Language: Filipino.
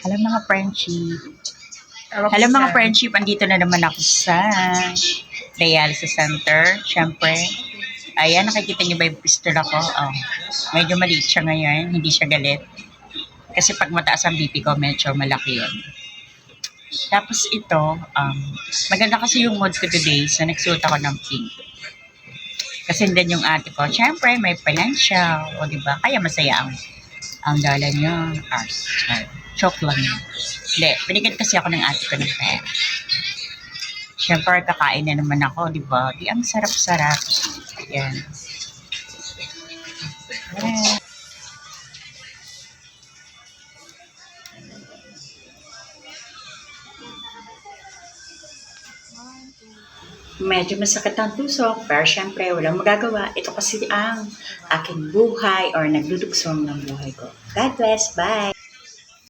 Hello mga friendship. Hello mga friendship, andito na naman ako sa dialysis center. Siyempre, ayan, nakikita niyo ba yung pistol ako? Oh, medyo maliit siya ngayon, hindi siya galit. Kasi pag mataas ang BP ko, medyo malaki yun. Tapos ito, maganda kasi yung mood ko today, so nagsuot ako ng pink. Kasi din yung ate ko, siyempre may financial, o diba? Kaya masaya ang dala niya. Joke lang yun. Hindi, binigyan kasi ako ng ate ko ng pera. Siyempre, kakain na naman ako, di ba? Di ang sarap-sarap. Ayan. Ayan. Medyo masakit ang tusok, pero syempre walang magagawa. Ito kasi ang aking buhay or nagdudugsong ng buhay ko. God bless, bye!